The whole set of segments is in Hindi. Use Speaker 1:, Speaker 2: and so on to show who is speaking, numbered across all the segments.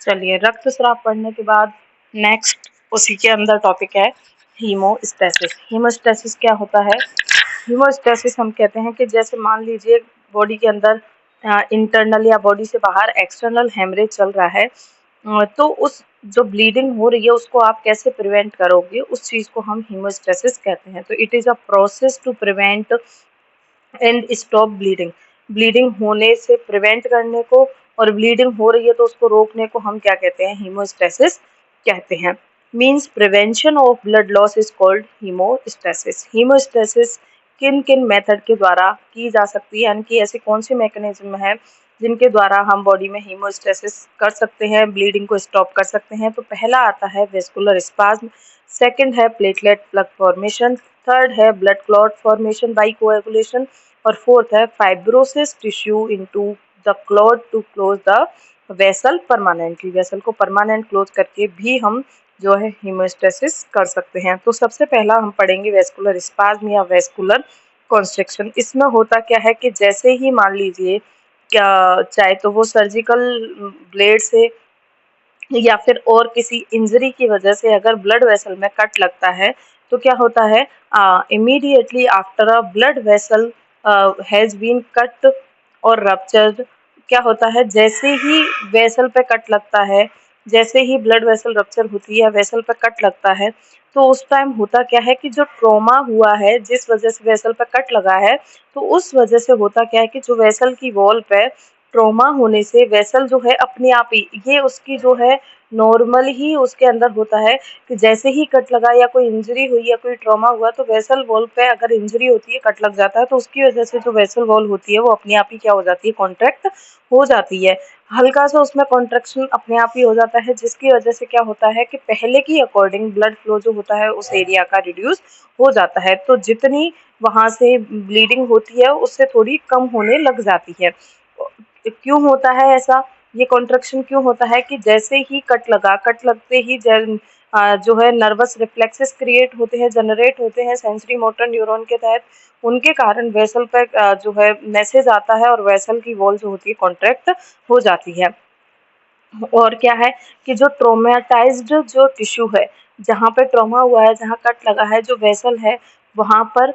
Speaker 1: चलिए, रक्तस्राव पढ़ने के बाद नेक्स्ट उसी के अंदर टॉपिक है हीमोस्टेसिस। हीमोस्टेसिस क्या होता है? हीमोस्टेसिस हम कहते हैं कि जैसे मान लीजिए बॉडी के अंदर इंटरनल या बॉडी से बाहर एक्सटर्नल हेमरेज चल रहा है, तो उस जो ब्लीडिंग हो रही है उसको आप कैसे प्रिवेंट करोगे, उस चीज को हम हीमोस्टेसिस कहते हैं। तो it is a process to prevent and stop bleeding. Bleeding होने से प्रिवेंट करने को, और ब्लीडिंग हो रही है तो उसको रोकने को हम क्या कहते हैं? हीमोस्टेसिस कहते हैं। Means prevention of blood loss is called haemostasis. Haemostasis किन किन मेथड के द्वारा की जा सकती है, यानी कि ऐसे कौन सी मैकेनिज्म है जिनके द्वारा हम बॉडी में हीमोस्टेसिस कर सकते हैं, ब्लीडिंग को स्टॉप कर सकते हैं। तो पहला आता है वेस्कुलर स्पाज्म, सेकंड है प्लेटलेट प्लग फॉर्मेशन, थर्ड है blood clot formation by coagulation, और फोर्थ है fibrosis tissue into the clot to close the vessel permanently. Vessel को परमानेंट क्लोज करके भी हम जो है हीमोस्टेसिस कर सकते हैं। तो सबसे पहला हम पढ़ेंगे वेस्कुलर स्पाज्म या वेस्कुलर कॉन्स्ट्रिक्शन। इसमें होता क्या है कि जैसे ही मान लीजिए क्या, चाहे तो वो सर्जिकल ब्लेड से या फिर और किसी इंजरी की वजह से अगर ब्लड वेसल में कट लगता है, तो क्या होता है, immediately after a blood vessel has been cut और रप्चर्ड, क्या होता है, जैसे ही वेसल पे कट लगता है, जैसे ही ब्लड वेसल रप्चर होती है, वेसल पे कट लगता है, तो उस टाइम होता क्या है कि जो ट्रॉमा हुआ है, जिस वजह से वेसल पे कट लगा है, तो उस वजह से होता क्या है कि जो वेसल की वॉल पे ट्रॉमा होने से वेसल जो है अपने आप ही, ये उसकी जो है नॉर्मल ही उसके अंदर होता है कि जैसे ही कट लगा या कोई इंजरी हुई या कोई ट्रॉमा हुआ, तो वेसल वॉल पे अगर इंजरी होती है, कट लग जाता है, तो उसकी वजह से जो वेसल वॉल होती है वो अपने आप ही क्या हो जाती है? कॉन्ट्रैक्ट हो जाती है। हल्का सा उसमें कॉन्ट्रैक्शन अपने आप ही हो जाता है, जिसकी वजह से क्या होता है कि पहले की अकॉर्डिंग ब्लड फ्लो जो होता है उस एरिया का रिड्यूस हो जाता है। तो जितनी वहां से ब्लीडिंग होती है उससे थोड़ी कम होने लग जाती है। क्यों होता है ऐसा? ये कॉन्ट्रैक्शन क्यों होता है कि जैसे ही कट लगा, कट लगते ही जो है नर्वस रिफ्लेक्सेस क्रिएट होते हैं, जनरेट होते हैं सेंसरी मोटर न्यूरॉन के तहत, उनके कारण वेसल पे जो है मैसेज आता है और वेसल की वॉल जो होती है कॉन्ट्रैक्ट हो जाती है। और क्या है कि जो ट्रोमेटाइज्ड जो टिश्यू है, जहाँ पे ट्रॉमा हुआ है, जहाँ कट लगा है, जो वेसल है, वहाँ पर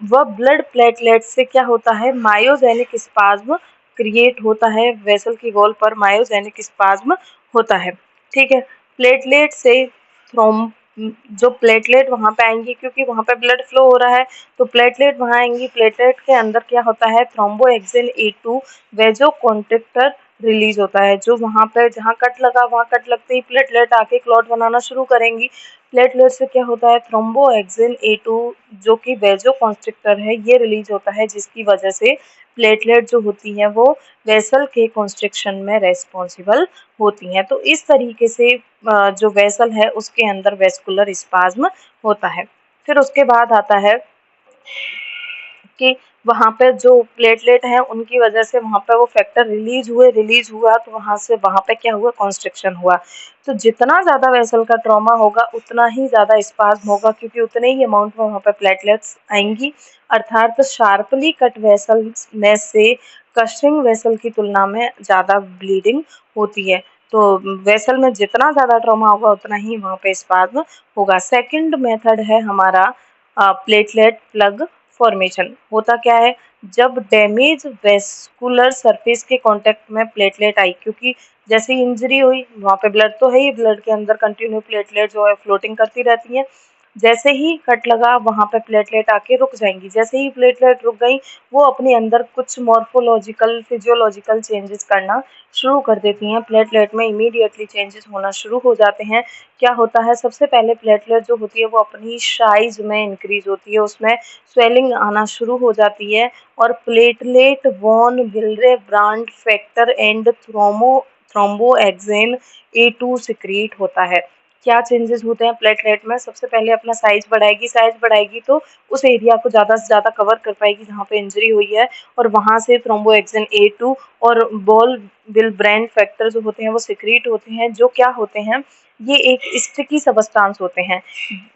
Speaker 1: वह ब्लड प्लेटलेट से क्या होता है? मायोजेनिक स्पाज्म क्रिएट होता है, वेसल की वॉल पर मायोजेनिक स्पाज्म होता है। ठीक है, प्लेटलेट से थ्रोम जो प्लेटलेट वहाँ पे आएंगी, क्योंकि वहाँ पे ब्लड फ्लो हो रहा है, तो प्लेटलेट वहाँ आएंगी। प्लेटलेट के अंदर क्या होता है? थ्रोम्बोएक्सिन E2 वेजो कॉन्ट्रिक्टर रिलीज होता है, जो वहाँ पे जहाँ कट लगा, वहाँ कट लगते ही प्लेटलेट आके क्लॉट बनाना शुरू करेंगी। प्लेटलेट से क्या होता है? थ्रोम्बोएक्सिन E2 जो कि वेजो कॉन्स्ट्रिक्टर है, ये रिलीज होता है, जिसकी वजह से प्लेटलेट जो होती हैं वो वेसल के कॉन्स्ट्रिक्शन में रेस्पॉन्सिबल होती हैं। तो इस तरीके से जो वेसल है उसके अंदर वेस्कुलर स्पाज्म होता है। फिर उसके बाद आता है कि वहाँ पे जो प्लेटलेट है उनकी वजह से वहाँ पे वो फैक्टर रिलीज हुआ, तो वहाँ से वहाँ पे क्या हुआ? कॉन्स्ट्रिक्शन हुआ। तो जितना ज़्यादा वेसल का ट्रॉमा होगा उतना ही ज़्यादा स्पाज्म होगा, क्योंकि उतने ही अमाउंट में वहाँ पे प्लेटलेट्स आएंगी। अर्थात शार्पली कट वेसल में से कशिंग वेसल की तुलना में ज़्यादा ब्लीडिंग होती है। तो वेसल में जितना ज़्यादा ट्रॉमा होगा उतना ही वहाँ पे स्पाज्म होगा। सेकंड मेथड है हमारा प्लेटलेट प्लग फॉर्मेशन। होता क्या है? जब डैमेज वेस्कुलर सरफेस के कांटेक्ट में प्लेटलेट आई, क्योंकि जैसे ही इंजरी हुई वहाँ पे ब्लड तो है ही, ब्लड के अंदर कंटिन्यू प्लेटलेट जो है फ्लोटिंग करती रहती हैं। जैसे ही कट लगा वहाँ पे प्लेटलेट आके रुक जाएंगी। जैसे ही प्लेटलेट रुक गई, वो अपने अंदर कुछ मॉर्फोलॉजिकल फिजियोलॉजिकल चेंजेस करना शुरू कर देती हैं। प्लेटलेट में इमीडिएटली चेंजेस होना शुरू हो जाते हैं। क्या होता है? सबसे पहले प्लेटलेट जो होती है वो अपनी साइज में इंक्रीज होती है, उसमें स्वेलिंग आना शुरू हो जाती है, और platelet von Willebrand factor and thromboxane A2 secrete होता है। क्या चेंजेस होते हैं प्लेटलेट में? सबसे पहले अपना साइज बढ़ाएगी, साइज बढ़ाएगी तो उस एरिया को ज़्यादा से ज़्यादा कवर कर पाएगी जहाँ पे इंजरी हुई है, और वहाँ से थ्रोम्बोएक्सिन A2 और बॉल विल्ब्रेंड फैक्टर जो होते हैं वो सिक्रीट होते हैं, जो क्या होते हैं? ये एक स्टिकी सबस्टांस होते हैं,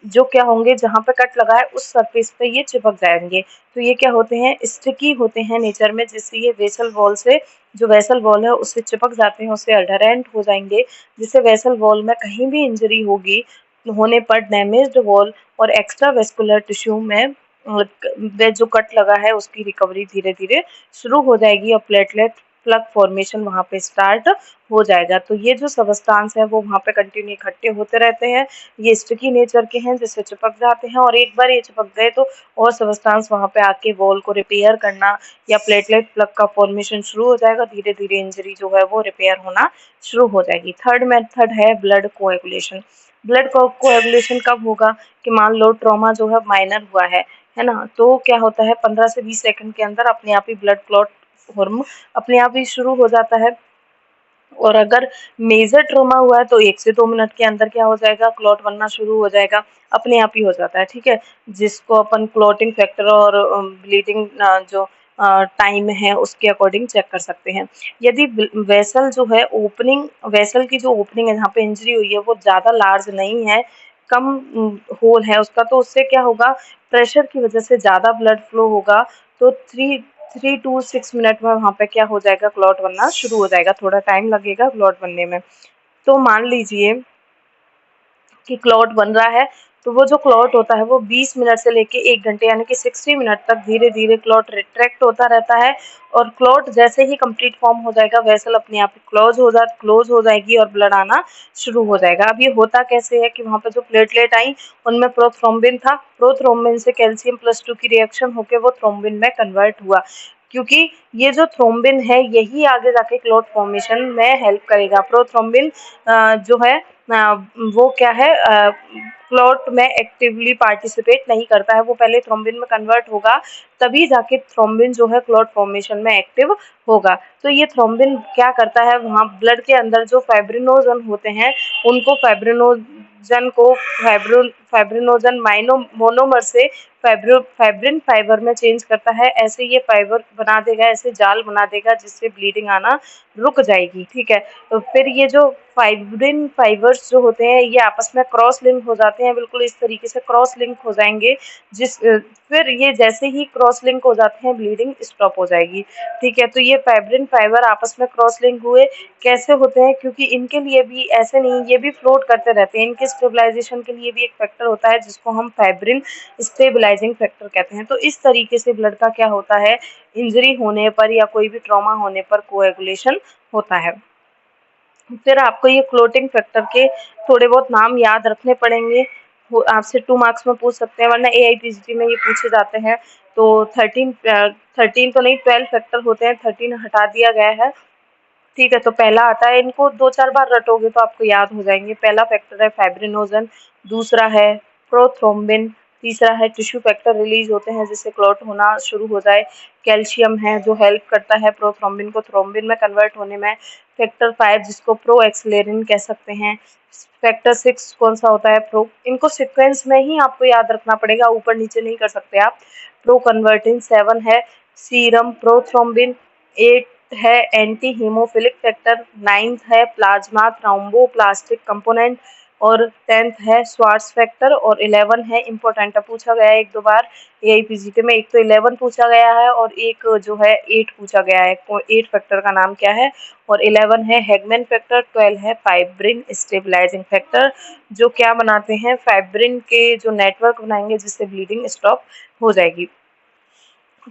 Speaker 1: जो क्या होंगे? जहाँ पे कट लगा है उस सरफेस पे ये चिपक जाएंगे। तो ये क्या होते हैं? स्टिकी होते हैं नेचर में, जिससे ये वेसल वॉल से जो वेसल वॉल है उससे चिपक जाते हैं, उससे अडहेरेंट हो जाएंगे, जिससे वेसल वॉल में कहीं भी इंजरी होगी होने पर डैमेज्ड वॉल और एक्स्ट्रा वेस्कुलर टिश्यू में वे जो कट लगा है उसकी रिकवरी धीरे धीरे शुरू हो जाएगी और प्लेटलेट प्लग फॉर्मेशन वहाँ पे स्टार्ट हो जाएगा। तो ये जो सबस्टांस है वो वहाँ पे कंटिन्यू इकट्ठे होते रहते हैं, ये स्टिकी नेचर के हैं जिससे चिपक जाते हैं, और एक बार ये चिपक गए तो और सबस्टांस वहाँ पे आके वॉल को रिपेयर करना या प्लेटलेट प्लग का फॉर्मेशन शुरू हो जाएगा, धीरे धीरे इंजरी जो है वो रिपेयर होना शुरू हो जाएगी। थर्ड मेथड है ब्लड कोएगुलेशन। ब्लड कोएगुलेशन कब होगा कि मान लो ट्रॉमा जो है माइनर हुआ है ना, तो क्या होता है 15 से 20 सेकंड के अंदर अपने आप ही ब्लड क्लॉट फॉर्म अपने आप ही शुरू हो जाता है, और अगर मेजर ट्रोमा हुआ है तो 1 से 2 मिनट के अंदर क्या हो जाएगा, क्लॉट बनना शुरू हो जाएगा, अपने आप ही हो जाता है, ठीक है, जिसको अपन क्लॉटिंग फैक्टर और ब्लीडिंग जो टाइम है उसके अकॉर्डिंग चेक कर सकते हैं। यदि वेसल जो है ओपनिंग, वेसल की जो ओपनिंग है जहाँ पे इंजरी हुई है वो ज़्यादा लार्ज नहीं है, कम होल है उसका, तो उससे क्या होगा, प्रेशर की वजह से ज़्यादा ब्लड फ्लो होगा, तो 3 to 6 मिनट में वहाँ पे क्या हो जाएगा, क्लॉट बनना शुरू हो जाएगा, थोड़ा टाइम लगेगा क्लॉट बनने में। तो मान लीजिए कि क्लॉट बन रहा है, तो वो जो क्लॉट होता है वो 20 मिनट से लेके 1 घंटे यानी कि 60 मिनट तक धीरे धीरे क्लॉट रिट्रैक्ट होता रहता है, और क्लॉट जैसे ही कंप्लीट फॉर्म हो जाएगा वेसल अपने आप क्लोज हो जाएगी और ब्लड आना शुरू हो जाएगा। अब ये होता कैसे है कि वहाँ पे जो प्लेटलेट आई उनमें प्रोथ्रोम्बिन था, प्रोथ्रोम्बिन से कैल्शियम +2 की रिएक्शन होकर वो थ्रोम्बिन में कन्वर्ट हुआ, क्योंकि ये जो थ्रोम्बिन है यही आगे जाके क्लॉट फॉर्मेशन में हेल्प करेगा। प्रोथ्रोम्बिन जो है वो क्या है, क्लॉट में एक्टिवली पार्टिसिपेट नहीं करता है, वो पहले थ्रोम्बिन में कन्वर्ट होगा तभी जाके थ्रोम्बिन जो है क्लॉट फॉर्मेशन में एक्टिव होगा। तो ये थ्रोम्बिन क्या करता है, वहाँ ब्लड के अंदर जो फाइब्रिनोजन होते हैं उनको फाइब्रिनोजन मोनोमर से फाइब्रिन फाइबर में चेंज करता है, ऐसे ये फाइबर बना देगा, ऐसे जाल बना देगा जिससे ब्लीडिंग आना रुक जाएगी, ठीक है। तो फिर ये जो फाइब्रिन फाइबर्स जो होते हैं ये आपस में क्रॉस लिंक हो जाते हैं, बिल्कुल इस तरीके से क्रॉस लिंक हो जाएंगे, फिर ये जैसे ही क्रॉस लिंक हो जाते हैं ब्लीडिंग स्टॉप हो जाएगी, ठीक है। तो ये फाइब्रिन फाइबर आपस में क्रॉस लिंक हुए कैसे होते हैं, क्योंकि इनके लिए भी ऐसे नहीं, ये भी फ्लोट करते रहते हैं, इनके स्टेबलाइजेशन के लिए भी एक फैक्टर होता है जिसको हम फाइब्रिन स्टेबलाइजिंग फैक्टर कहते हैं। तो इस तरीके से ब्लड का क्या होता है, इंजरी होने पर या कोई भी ट्रॉमा होने पर कोएगुलेशन होता है। फिर आपको ये क्लोटिंग फैक्टर के थोड़े बहुत नाम याद रखने पड़ेंगे, आपसे 2 मार्क्स में पूछ सकते हैं, वरना AIPGT में ये पूछे जाते हैं। तो 13 तो नहीं 12 फैक्टर होते हैं, 13 हटा दिया गया है, ठीक है। तो पहला आता है, इनको 2-4 बार रटोगे तो आपको याद हो जाएंगे। पहला फैक्टर है फाइब्रिनोजन, दूसरा है प्रोथ्रोम्बिन, तीसरा है टिश्यू फैक्टर रिलीज होते हैं जिससे क्लॉट होना शुरू हो जाए, कैल्शियम है जो हेल्प करता है प्रोथ्रोम्बिन को थ्रोम्बिन में कन्वर्ट होने में, फैक्टर 5 जिसको प्रो एक्सिलेरिन कह सकते हैं, फैक्टर 6 कौन सा होता है, प्रो, इनको सीक्वेंस में ही आपको याद रखना पड़ेगा, ऊपर नीचे नहीं कर सकते आप। प्रो कन्वर्टिन 7 है सीरम प्रोथ्रोम्बिन, 8 है एंटी हीमोफिलिक फैक्टर, 9th है प्लाज्मा थ्रोम्बोप्लास्टिक कंपोनेंट, और 10th है स्वार्ट्स फैक्टर, और 11 है इम्पोर्टेंट, पूछा गया है 1-2 बार AIPGT में, एक तो 11 पूछा गया है और एक जो है 8 पूछा गया है, 8 फैक्टर का नाम क्या है, और 11 है हेगमैन फैक्टर, 12 है फाइब्रिन स्टेबलाइजिंग फैक्टर, जो क्या बनाते हैं, फाइब्रिन के जो नेटवर्क बनाएंगे जिससे ब्लीडिंग स्टॉप हो जाएगी,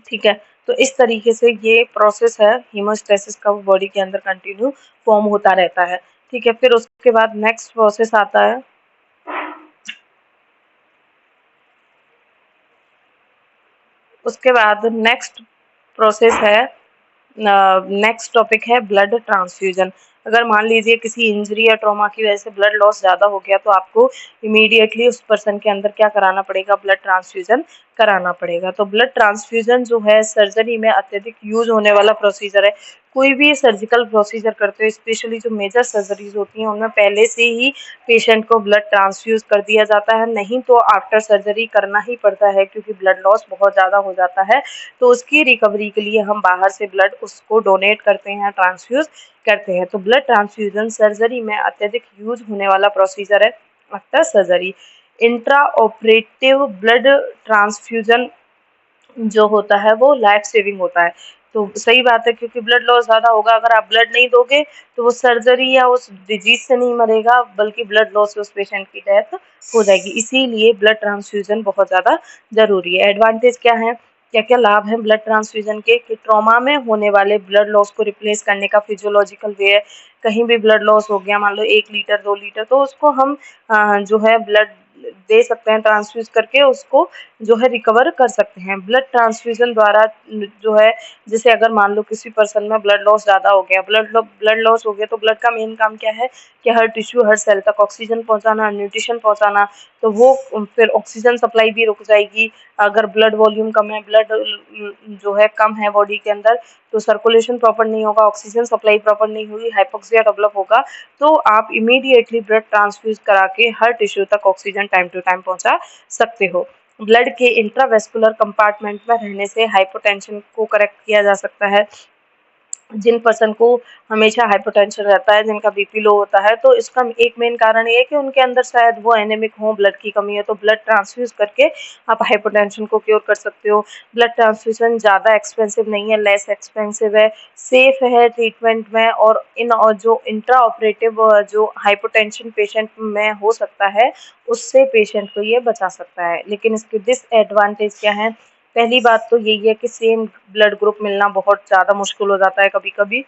Speaker 1: ठीक है। तो इस तरीके से ये प्रोसेस है हीमोस्टेसिस का, बॉडी के अंदर कंटिन्यू फॉर्म होता रहता है, ठीक है। फिर उसके बाद नेक्स्ट प्रोसेस आता है, उसके बाद नेक्स्ट प्रोसेस है, नेक्स्ट टॉपिक है ब्लड ट्रांसफ्यूजन। अगर मान लीजिए किसी इंजरी या ट्रॉमा की वजह से ब्लड लॉस ज़्यादा हो गया तो आपको इमीडिएटली उस पर्सन के अंदर क्या कराना पड़ेगा, ब्लड ट्रांसफ्यूजन कराना पड़ेगा। तो ब्लड ट्रांसफ्यूजन जो है सर्जरी में अत्यधिक यूज होने वाला प्रोसीजर है। कोई भी सर्जिकल प्रोसीजर करते हो, स्पेशली जो मेजर सर्जरीज होती हैं उनमें पहले से ही पेशेंट को ब्लड ट्रांसफ्यूज कर दिया जाता है, नहीं तो आफ्टर सर्जरी करना ही पड़ता है क्योंकि ब्लड लॉस बहुत ज़्यादा हो जाता है। तो उसकी रिकवरी के लिए हम बाहर से ब्लड उसको डोनेट करते हैं, ट्रांसफ्यूज करते हैं। तो ब्लड ट्रांसफ्यूजन सर्जरी में अत्यधिक यूज होने वाला प्रोसीजर है after surgery. Intra operative blood transfusion जो होता है वो लाइफ सेविंग होता है, तो सही बात है, क्योंकि ब्लड लॉस ज़्यादा होगा। अगर आप ब्लड नहीं दोगे तो वो सर्जरी या उस डिजीज से नहीं मरेगा, बल्कि ब्लड लॉस से उस पेशेंट की डेथ हो जाएगी। इसीलिए ब्लड ट्रांसफ्यूजन बहुत ज़्यादा ज़रूरी है। एडवांटेज क्या है, क्या क्या लाभ हैं ब्लड ट्रांसफ्यूजन के, कि ट्रॉमा में होने वाले ब्लड लॉस को रिप्लेस करने का फिजियोलॉजिकल वे है। कहीं भी ब्लड लॉस हो गया, मान लो 1 लीटर 2 लीटर, तो उसको हम जो है ब्लड दे सकते हैं, ट्रांसफ्यूज करके उसको जो है रिकवर कर सकते हैं। ब्लड ट्रांसफ्यूजन द्वारा जो है, जैसे अगर मान लो किसी पर्सन में ब्लड लॉस ज़्यादा हो गया, ब्लड लॉस हो गया, तो ब्लड का मेन काम क्या है कि हर टिश्यू हर सेल तक ऑक्सीजन पहुंचाना, न्यूट्रिशन पहुंचाना। तो वो फिर ऑक्सीजन सप्लाई भी रुक जाएगी। अगर ब्लड वॉल्यूम कम है, ब्लड जो है कम है बॉडी के अंदर, तो सर्कुलेशन प्रॉपर नहीं होगा, ऑक्सीजन सप्लाई प्रॉपर नहीं हुई, हाइपोक्सिया डेवलप होगा। तो आप इमीडिएटली ब्लड ट्रांसफ्यूज करा के हर टिश्यू तक ऑक्सीजन टाइम टू टाइम पहुंचा सकते हो। ब्लड के इंट्रावेस्कुलर कंपार्टमेंट में रहने से हाइपोटेंशन को करेक्ट किया जा सकता है। जिन पर्सन को हमेशा हाइपरटेंशन रहता है, जिनका बीपी लो होता है, तो इसका एक मेन कारण ये है कि उनके अंदर शायद वो एनीमिक हो, ब्लड की कमी है। तो ब्लड ट्रांसफ्यूज करके आप हाइपरटेंशन को क्योर कर सकते हो। ब्लड ट्रांसफ्यूजन ज़्यादा एक्सपेंसिव नहीं है, लेस एक्सपेंसिव है, सेफ है ट्रीटमेंट में, और जो इंट्रा ऑपरेटिव जो हाइपरटेंशन पेशेंट में हो सकता है, उससे पेशेंट को ये बचा सकता है। लेकिन इसके डिसएडवांटेज क्या है, पहली बात तो यही है कि सेम ब्लड ग्रुप मिलना बहुत ज़्यादा मुश्किल हो जाता है कभी-कभी।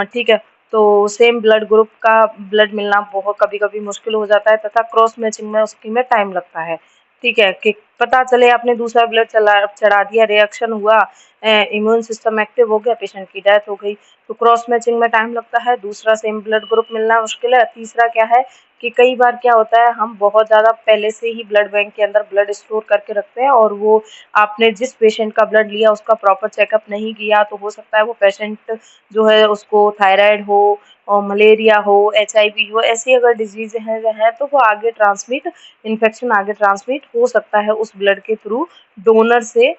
Speaker 1: ठीक है, तो सेम ब्लड ग्रुप का ब्लड मिलना बहुत कभी-कभी मुश्किल हो जाता है, तथा क्रॉस मैचिंग में उसकी में टाइम लगता है। ठीक है, कि पता चले आपने दूसरा ब्लड चढ़ा दिया, रिएक्शन हुआ, इम्यून सिस्टम एक्टिव हो गया, पेशेंट की डेथ हो गई। तो क्रॉस मैचिंग में टाइम लगता है, दूसरा सेम ब्लड ग्रुप मिलना मुश्किल है। तीसरा क्या है कि कई बार क्या होता है, हम बहुत ज़्यादा पहले से ही ब्लड बैंक के अंदर ब्लड स्टोर करके रखते हैं, और वो आपने जिस पेशेंट का ब्लड लिया उसका प्रॉपर चेकअप नहीं किया, तो हो सकता है वो पेशेंट जो है उसको थायराइड हो और मलेरिया हो, HIV हो, ऐसी अगर डिजीज है तो वो आगे ट्रांसमिट, इन्फेक्शन आगे ट्रांसमिट हो सकता है उस ब्लड के थ्रू, डोनर से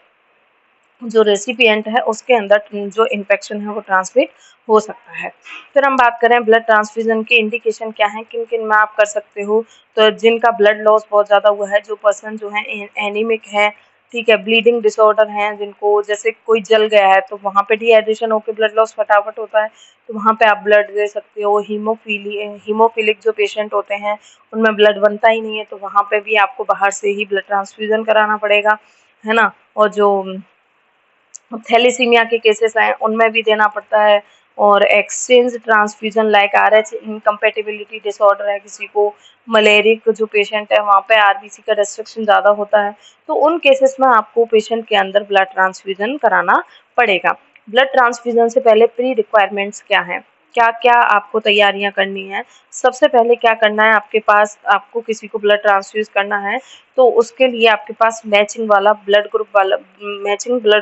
Speaker 1: जो रेसिपिएंट है उसके अंदर जो इन्फेक्शन है वो ट्रांसमिट हो सकता है। फिर हम बात करें ब्लड ट्रांसफ्यूजन के इंडिकेशन क्या हैं, किन किन में आप कर सकते हो। तो जिनका ब्लड लॉस बहुत ज़्यादा हुआ है, जो पर्सन जो है एनीमिक है, ठीक है, ब्लीडिंग डिसऑर्डर हैं, जिनको जैसे कोई जल गया है तो वहाँ पे डिहाइड्रेशन होकर ब्लड लॉस फटाफट होता है, तो वहाँ पे आप ब्लड दे सकते हो। हीमोफिलिक जो पेशेंट होते हैं उनमें ब्लड बनता ही नहीं है, तो वहाँ पे भी आपको बाहर से ही ब्लड ट्रांसफ्यूजन कराना पड़ेगा, है ना। और जो थैलेसीमिया के केसेस हैं उनमें भी देना पड़ता है। और exchange transfusion like RH incompatibility disorder है किसी को, मलेरिक जो पेशेंट है वहाँ पे RBC का रेस्ट्रिक्शन ज़्यादा होता है, तो उन केसेस में आपको पेशेंट के अंदर ब्लड ट्रांसफ्यूजन कराना पड़ेगा। ब्लड ट्रांसफ्यूजन से पहले प्री रिक्वायरमेंट्स क्या हैं, क्या क्या आपको तैयारियां करनी है। सबसे पहले क्या करना है, आपके पास आपको किसी को ब्लड ट्रांसफ्यूज करना है तो उसके लिए आपके पास मैचिंग ब्लड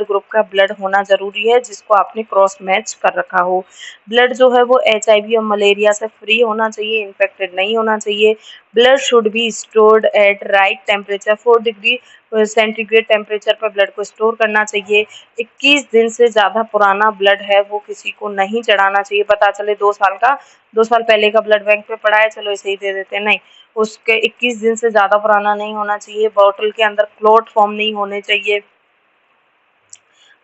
Speaker 1: ग्रुप का ब्लड होना जरूरी है, जिसको आपने क्रॉस मैच कर रखा हो। ब्लड जो है वो HIV और मलेरिया से फ्री होना चाहिए, इन्फेक्टेड नहीं होना चाहिए। Blood should be stored at right temperature, 4 degree centigrade temperature पर ब्लड को स्टोर करना चाहिए। 21 दिन से ज़्यादा पुराना ब्लड है वो किसी को नहीं चढ़ाना चाहिए। पता चले 2 साल पहले का ब्लड बैंक में पड़ा है, चलो इसे ही दे देते हैं, नहीं, उसके 21 दिन से ज़्यादा पुराना नहीं होना चाहिए। बॉटल के अंदर क्लॉट फॉर्म नहीं होने चाहिए।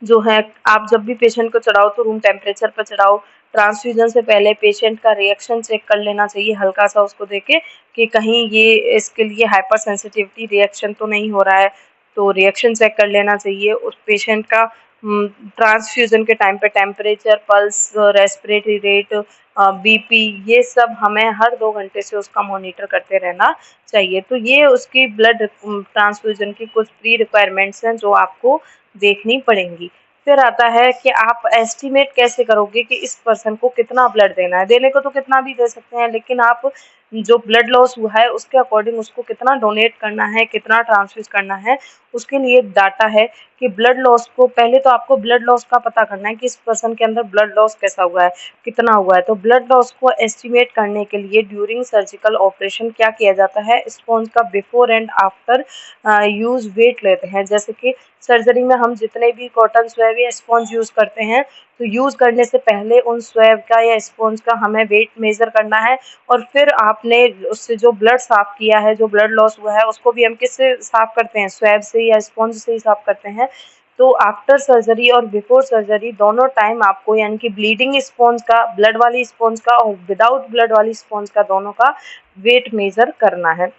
Speaker 1: जो है, आप जब भी पेशेंट को चढ़ाओ तो रूम टेम्परेचर पर चढ़ाओ। ट्रांसफ्यूजन से पहले पेशेंट का रिएक्शन चेक कर लेना चाहिए, हल्का सा उसको देके कि कहीं ये इसके लिए हाइपर सेंसिटिविटी रिएक्शन तो नहीं हो रहा है, तो रिएक्शन चेक कर लेना चाहिए। उस पेशेंट का ट्रांसफ्यूजन के टाइम पे temperature, pulse, respiratory rate, BP, ये सब हमें हर 2 घंटे से उसका मॉनिटर करते रहना चाहिए। तो ये उसकी ब्लड ट्रांसफ्यूजन की कुछ प्री रिक्वायरमेंट्स हैं जो आपको देखनी पड़ेंगी। फिर आता है कि आप एस्टिमेट कैसे करोगे कि इस पर्सन को कितना ब्लड देना है। देने को तो कितना भी दे सकते हैं, लेकिन आप जो ब्लड लॉस हुआ है उसके अकॉर्डिंग उसको कितना डोनेट करना है, कितना ट्रांसफ्यूज करना है, उसके लिए एक डाटा है कि ब्लड लॉस को पहले तो आपको ब्लड लॉस का पता करना है कि इस पर्सन के अंदर ब्लड लॉस कैसा हुआ है, कितना हुआ है। तो ब्लड लॉस को एस्टिमेट करने के लिए ड्यूरिंग सर्जिकल ऑपरेशन क्या किया जाता है, स्पॉन्ज का before and after use weight लेते हैं। जैसे कि सर्जरी में हम जितने भी कॉटन स्वैब या स्पॉन्ज यूज़ करते हैं, तो यूज़ करने से पहले उन स्वैब का या स्पॉन्ज का हमें वेट मेज़र करना है, और फिर आपने उससे जो ब्लड साफ़ किया है, जो ब्लड लॉस हुआ है, उसको भी हम किससे साफ़ करते हैं, स्वैब से या स्पॉन्ज से ही साफ़ करते हैं। तो आफ्टर सर्जरी और बिफोर सर्जरी दोनों टाइम आपको यानी कि ब्लीडिंग स्पॉन्ज का, ब्लड वाली स्पॉन्ज का और विदाउट ब्लड वाली स्पॉन्ज का, दोनों का वेट मेजर करना है।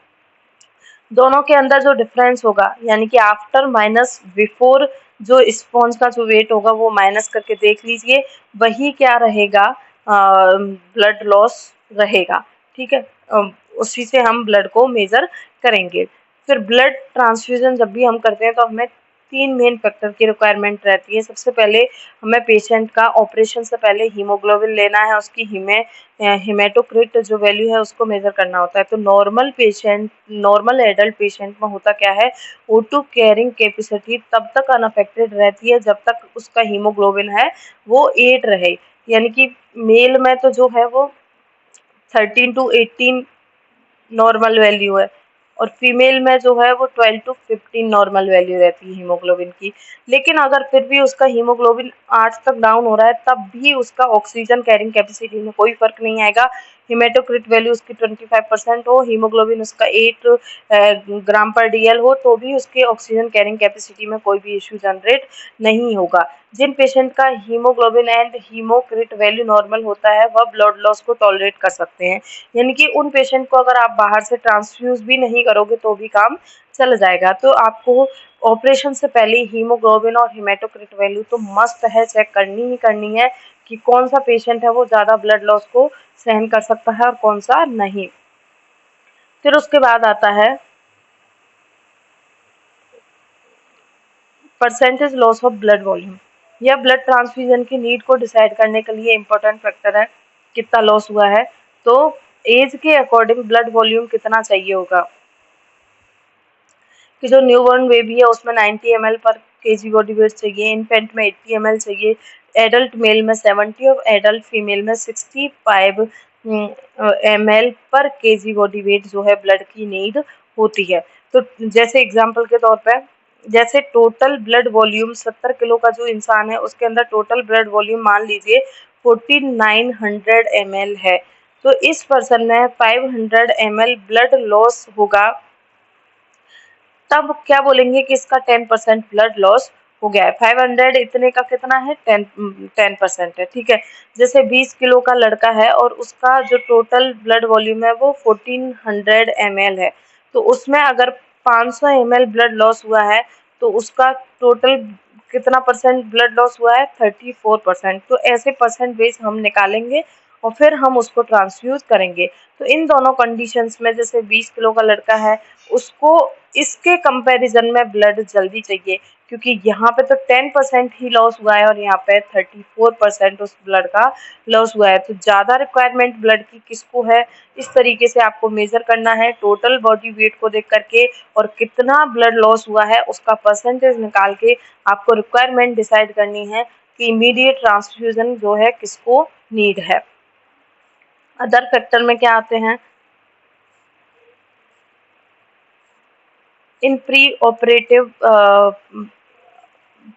Speaker 1: दोनों के अंदर जो डिफरेंस होगा यानी कि आफ्टर माइनस बिफोर जो स्पॉन्ज का जो वेट होगा वो माइनस करके देख लीजिए, वही क्या रहेगा, ब्लड लॉस रहेगा। ठीक है, उसी से हम ब्लड को मेजर करेंगे। फिर ब्लड ट्रांसफ्यूजन जब भी हम करते हैं तो हमें 3 मेन फैक्टर की रिक्वायरमेंट रहती है। सबसे पहले हमें पेशेंट का ऑपरेशन से पहले हीमोग्लोबिन लेना है, उसकी हेमाटोक्रिट जो वैल्यू है उसको मेजर करना होता है। तो नॉर्मल एडल्ट पेशेंट में होता क्या है, O2 कैरिंग कैपेसिटी तब तक अनअफेक्टेड रहती है जब तक उसका हीमोग्लोबिन है वो 8 रहे, यानी कि मेल में तो जो है वो 13 to 18 नॉर्मल वैल्यू है और फीमेल में जो है वो 12 to 15 नॉर्मल वैल्यू रहती है हीमोग्लोबिन की। लेकिन अगर फिर भी उसका हीमोग्लोबिन 8 तक डाउन हो रहा है तब भी उसका ऑक्सीजन कैरिंग कैपेसिटी में कोई फर्क नहीं आएगा। हेमाटोक्रिट वैल्यू उसकी 25% हो, हीमोग्लोबिन उसका 8 ग्राम पर डीएल हो, तो भी उसके ऑक्सीजन कैरिंग कैपेसिटी में कोई भी इश्यू जनरेट नहीं होगा। जिन पेशेंट का हीमोग्लोबिन एंड हीमोक्रिट वैल्यू नॉर्मल होता है वह ब्लड लॉस को टॉलरेट कर सकते हैं, यानी कि उन पेशेंट को अगर आप बाहर से ट्रांसफ्यूज भी नहीं करोगे तो भी काम चल जाएगा। तो आपको ऑपरेशन से पहले हीमोग्लोबिन और हेमाटोक्रिट वैल्यू तो मस्ट है, चेक करनी ही करनी है कि कौन सा पेशेंट है वो ज़्यादा ब्लड लॉस को सहन कर सकता है और कौन सा नहीं। फिर उसके बाद आता है percentage loss of blood volume. यह ब्लड ट्रांसफ्यूजन की नीड को डिसाइड करने के लिए इम्पोर्टेंट फैक्टर है, कितना लॉस हुआ है। तो एज के अकॉर्डिंग ब्लड वॉल्यूम कितना चाहिए होगा कि जो न्यूबॉर्न बेबी है उसमें 90 ml पर केजी बॉडी वेट चाहिए, इन्फेंट में 80 ml चाहिए, एडल्ट मेल में 70 और एडल्ट फीमेल में 65 ml पर केजी बॉडी वेट जो है ब्लड की नीड होती है। तो जैसे एग्जांपल के तौर पर, जैसे टोटल ब्लड वॉल्यूम 70 किलो का जो इंसान है उसके अंदर टोटल ब्लड वॉल्यूम मान लीजिए 4900 ml है, तो इस पर्सन में 500 ml ब्लड लॉस होगा, तब क्या बोलेंगे कि इसका 10% ब्लड लॉस हो गया है। 500 इतने का कितना है, 10% है। ठीक है, जैसे 20 किलो का लड़का है और उसका जो टोटल ब्लड वॉल्यूम है वो 1400 ml है, तो उसमें अगर 500 ml ब्लड लॉस हुआ है तो उसका टोटल कितना परसेंट ब्लड लॉस हुआ है, 34%। तो ऐसे परसेंटेज हम निकालेंगे और फिर हम उसको ट्रांसफ्यूज करेंगे। तो इन दोनों कंडीशंस में जैसे 20 किलो का लड़का है उसको इसके कंपैरिजन में ब्लड जल्दी चाहिए, क्योंकि यहाँ पे तो 10% ही लॉस हुआ है और यहाँ पे 34% उस ब्लड का लॉस हुआ है। तो ज़्यादा रिक्वायरमेंट ब्लड की किसको है, इस तरीके से आपको मेजर करना है टोटल बॉडी वेट को देख करके और कितना ब्लड लॉस हुआ है उसका परसेंटेज निकाल के आपको रिक्वायरमेंट डिसाइड करनी है कि इमीडिएट ट्रांसफ्यूजन जो है किसको नीड है। अदर फैक्टर में क्या आते हैं, इन प्री ऑपरेटिव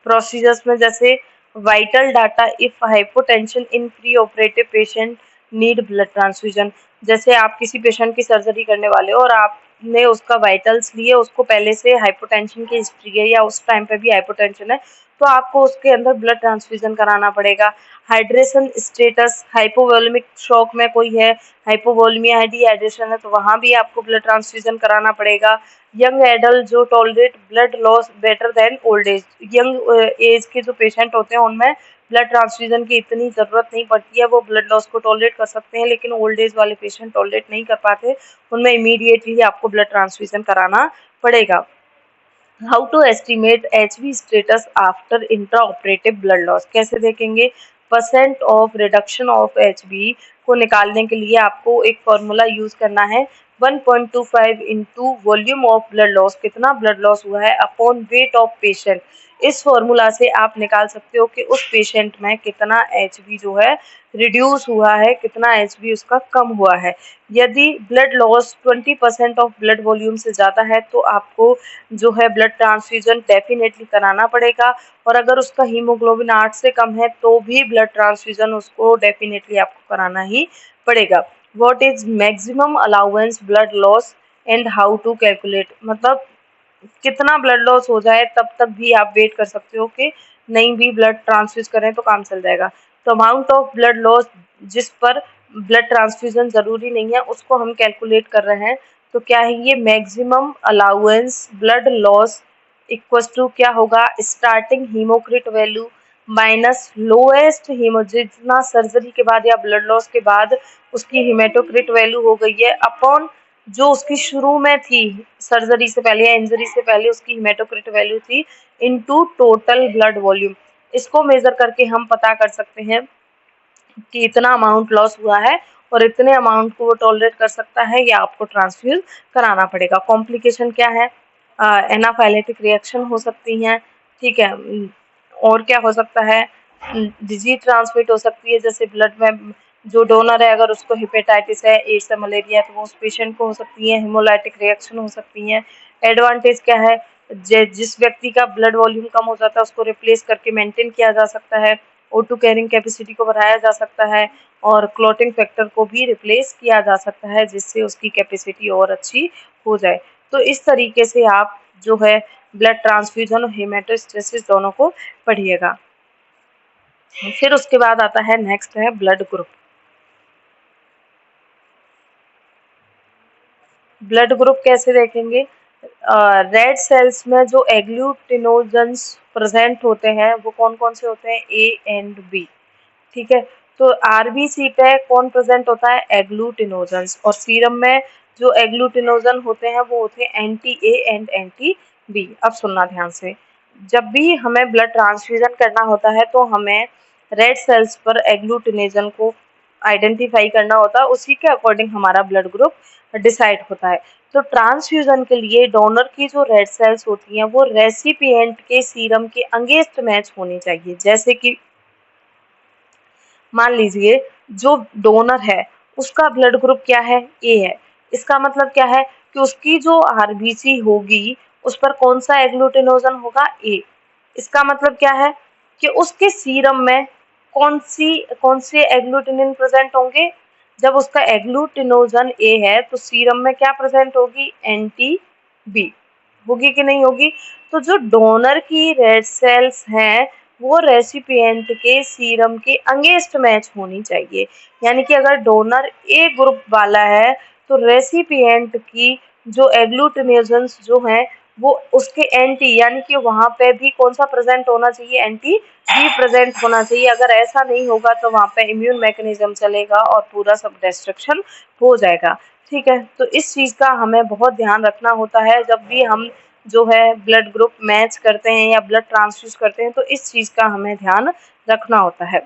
Speaker 1: प्रोसीजर्स में जैसे vital data if hypotension in pre operative patient need blood transfusion. जैसे आप किसी पेशेंट की सर्जरी करने वाले हो और आपने उसका वाइटल्स लिए, उसको पहले से हाइपोटेंशन की हिस्ट्री है या उस टाइम पे भी हाइपोटेंशन है, तो आपको उसके अंदर ब्लड ट्रांसफ्यूजन कराना पड़ेगा। हाइड्रेशन स्टेटस, हाइपोवोलेमिक शॉक में कोई है, हाइपोवोलेमिया है, डिहाइड्रेशन है, तो वहाँ भी आपको ब्लड ट्रांसफ्यूजन कराना पड़ेगा। यंग एडल्ट जो tolerate blood loss better than old age, young age के जो पेशेंट होते हैं उनमें ब्लड ट्रांसफ्यूजन की इतनी ज़रूरत नहीं पड़ती है, वो ब्लड लॉस को टॉलरेट कर सकते हैं, लेकिन ओल्ड एज वाले पेशेंट टॉलरेट नहीं कर पाते, उनमें इमीडिएटली आपको ब्लड ट्रांसफ्यूजन कराना पड़ेगा। How to estimate HB status after intra operative blood loss, कैसे देखेंगे, percent of reduction of HB को निकालने के लिए आपको एक फॉर्मूला यूज करना है, 1.25 into volume of blood loss, कितना ब्लड लॉस हुआ है, अपॉन वेट ऑफ पेशेंट। इस फॉर्मूला से आप निकाल सकते हो कि उस पेशेंट में कितना HB जो है रिड्यूस हुआ है, कितना HB उसका कम हुआ है। यदि blood loss 20% of blood volume से ज़्यादा है तो आपको जो है ब्लड ट्रांसफ्यूजन डेफिनेटली कराना पड़ेगा, और अगर उसका हीमोग्लोबिन 8 से कम है तो भी ब्लड ट्रांसफ्यूजन उसको डेफिनेटली आपको कराना ही पड़ेगा। What is maximum allowance blood loss and how to calculate, मतलब कितना ब्लड लॉस हो जाए तब तक भी आप वेट कर सकते हो कि नहीं भी ब्लड ट्रांसफ्यूज करें तो काम चल जाएगा। तो अमाउंट ऑफ ब्लड लॉस जिस पर ब्लड ट्रांसफ्यूजन जरूरी नहीं है उसको हम कैलकुलेट कर रहे हैं। तो क्या है ये maximum allowance blood loss equal to क्या होगा, starting haematocrit value minus lowest haemo, जितना सर्जरी के बाद या ब्लड लॉस के बाद उसकी हीमेटोक्रिट वैल्यू हो गई है अपॉन जो उसकी शुरू में थी सर्जरी से पहले या इंजरी से पहले उसकी हीमेटोक्रिट वैल्यू थी इनटू टोटल ब्लड वॉल्यूम। इसको मेजर करके हम पता कर सकते हैं कि इतना अमाउंट लॉस हुआ है और इतने अमाउंट को वो टॉलरेट कर सकता है या आपको ट्रांसफ्यूज कराना पड़ेगा। कॉम्प्लिकेशन क्या है, एनाफाइलेटिक रिएक्शन हो सकती हैं, ठीक है, और क्या हो सकता है, डिजीज ट्रांसमिट हो सकती है, जैसे ब्लड में जो डोनर है अगर उसको हेपेटाइटिस है, एड्स है, मलेरिया है तो वो उस पेशेंट को हो सकती है, हेमोलाइटिक रिएक्शन हो सकती है। एडवांटेज क्या है, जिस व्यक्ति का ब्लड वॉल्यूम कम हो जाता है उसको रिप्लेस करके मेंटेन किया जा सकता है, O2 कैरिंग कैपेसिटी को बढ़ाया जा सकता है और क्लॉटिंग फैक्टर को भी रिप्लेस किया जा सकता है जिससे उसकी कैपेसिटी और अच्छी हो जाए। तो इस तरीके से आप जो है ब्लड ट्रांसफ्यूजन और हेमेटोस्टेसिस दोनों को पढ़िएगा। फिर उसके बाद आता है नेक्स्ट है ब्लड ग्रुप। ब्लड ग्रुप कैसे देखेंगे, रेड सेल्स में जो एग्लूटिनोजेंस प्रेजेंट होते हैं वो कौन कौन से होते हैं, ए एंड बी, ठीक है। तो आरबीसी पे कौन प्रेजेंट होता है, एग्लूटिनोजेंस, और सीरम में जो एग्लूटिनोजन होते हैं वो होते हैं anti A and anti B. अब सुनना ध्यान से, जब भी हमें ब्लड ट्रांसफ्यूजन करना होता है तो हमें रेड सेल्स पर एग्लूटिनेजन को आइडेंटिफाई करना होता है, उसी के अकॉर्डिंग हमारा ब्लड ग्रुप डिसाइड होता है। तो ट्रांसफ्यूजन के लिए डोनर की जो रेड सेल्स होती हैं वो रेसिपिएंट के सीरम के अगेंस्ट मैच होनी चाहिए। जैसे कि मान लीजिए जो डोनर है उसका ब्लड ग्रुप क्या है, ए है, इसका मतलब क्या है कि उसकी जो आरबीसी होगी उस पर कौन सा एग्लूटिनोजन होगा, ए। इसका मतलब क्या है कि उसके सीरम में कौन से एग्लूटिनिन प्रेजेंट होंगे, जब उसका एग्लूटिनोजन ए है तो सीरम में क्या प्रेजेंट होगी, एंटी बी होगी कि नहीं होगी। तो जो डोनर की रेड सेल्स हैं वो रेसिपिएंट के सीरम के अगेंस्ट मैच होनी चाहिए, यानी कि अगर डोनर ए ग्रुप वाला है तो रेसिपिएंट की जो एग्लूटिनेशंस जो हैं वो उसके एंटी, यानी कि वहां पे भी कौन सा प्रेजेंट होना चाहिए, एंटी बी प्रेजेंट होना चाहिए। अगर ऐसा नहीं होगा तो वहां पे इम्यून मैकेनिज्म चलेगा और पूरा सब डिस्ट्रक्शन हो जाएगा, ठीक है। तो इस चीज का हमें बहुत ध्यान रखना होता है जब भी हम जो है ब्लड ग्रुप मैच करते हैं या ब्लड ट्रांसफ्यूज करते हैं, तो इस चीज का हमें ध्यान रखना होता है।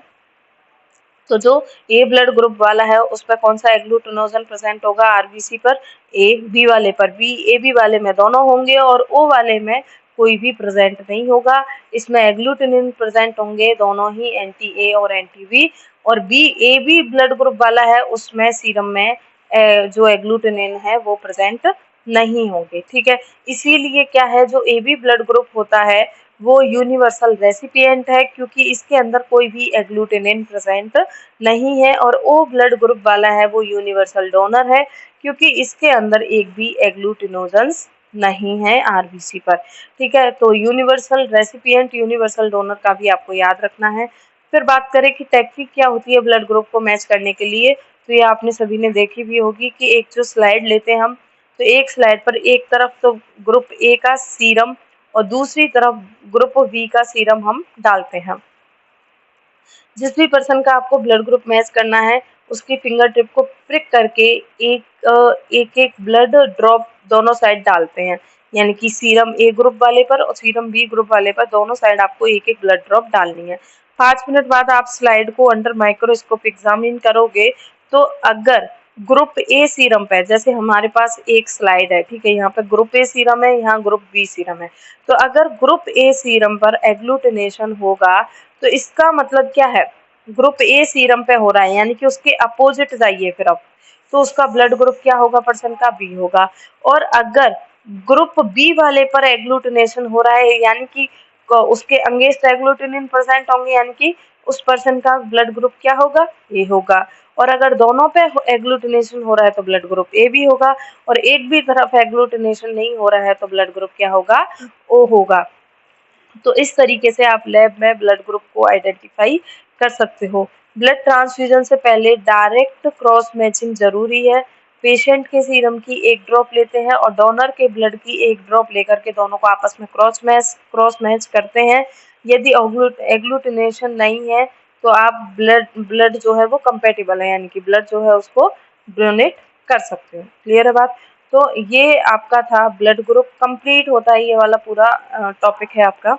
Speaker 1: तो जो ए ब्लड ग्रुप वाला है उस पर कौन सा एग्लूटिनोजन प्रेजेंट होगा, आरबीसी पर ए, बी वाले पर बी, ए बी वाले में दोनों होंगे और ओ वाले में कोई भी प्रेजेंट नहीं होगा। इसमें एग्लूटिनिन प्रेजेंट होंगे दोनों ही, एंटी ए और एंटी बी, और B A B blood group वाला है उसमें सीरम में जो एग्लूटिनिन है वो प्रेजेंट नहीं होंगे, ठीक है। इसीलिए क्या है, जो ए बी ब्लड ग्रुप होता है वो यूनिवर्सल रेसिपिएंट है क्योंकि इसके अंदर कोई भी एग्लूटिनिन प्रेजेंट नहीं है, और ओ ब्लड ग्रुप वाला है वो यूनिवर्सल डोनर है क्योंकि इसके अंदर एक भी एग्लूटिनोजेंस नहीं है आरबीसी पर, ठीक है। तो यूनिवर्सल रेसिपिएंट यूनिवर्सल डोनर का भी आपको याद रखना है। फिर बात करें कि टेक्निक क्या होती है ब्लड ग्रुप को मैच करने के लिए, तो ये आपने सभी ने देखी भी होगी कि एक जो स्लाइड लेते हैं हम, तो एक स्लाइड पर एक तरफ तो ग्रुप ए का सीरम और दूसरी तरफ ग्रुप बी का सीरम हम डालते हैं। जिस भी पर्सन का आपको ब्लड ग्रुप मैच करना है उसकी फिंगर टिप को प्रिक करके एक एक ब्लड ड्रॉप दोनों साइड डालते हैं, यानी कि सीरम ए ग्रुप वाले पर और सीरम बी ग्रुप वाले पर दोनों साइड आपको एक एक ब्लड ड्रॉप डालनी है। 5 मिनट बाद आप स्लाइड को अंडर माइक्रोस्कोप एग्जामिन करोगे तो अगर ग्रुप ए सीरम पे, जैसे हमारे पास एक स्लाइड है, ठीक है, यहाँ पे ग्रुप ए सीरम है, यहाँ ग्रुप बी सीरम है, तो अगर ग्रुप ए सीरम पर एग्लूटिनेशन होगा तो इसका मतलब क्या है, ग्रुप ए सीरम पे हो रहा है, यानी कि उसके अपोजिट जाइए फिर अब, तो उसका ब्लड ग्रुप क्या होगा, पर्सन का बी होगा। और अगर ग्रुप बी वाले पर एग्लूटिनेशन हो रहा है यानी कि उसके अगेंस्ट एग्लूटिनिन प्रेजेंट होंगे, यानी कि उस पर्सन का ब्लड ग्रुप क्या होगा, ए होगा। और अगर दोनों पे एग्लूटिनेशन हो रहा है तो ब्लड ग्रुप ए भी होगा, और एक भी तरफ एग्लूटिनेशन नहीं हो रहा है तो ब्लड ग्रुप क्या होगा, ओ होगा। तो इस तरीके से आप लैब में ब्लड ग्रुप को आइडेंटिफाई कर सकते हो। ब्लड ट्रांसफ्यूजन से पहले डायरेक्ट क्रॉस मैचिंग जरूरी है। पेशेंट के सीरम की एक ड्रॉप लेते हैं और डोनर के ब्लड की एक ड्रॉप लेकर के दोनों को आपस में क्रॉस मैच करते हैं। यदि एग्लूटिनेशन नहीं है तो आप ब्लड जो है वो कंपेटिबल है, यानी कि ब्लड जो है उसको डोनेट कर सकते हो। क्लियर है बात? तो ये आपका था ब्लड ग्रुप, कंप्लीट होता है ये वाला पूरा टॉपिक है आपका।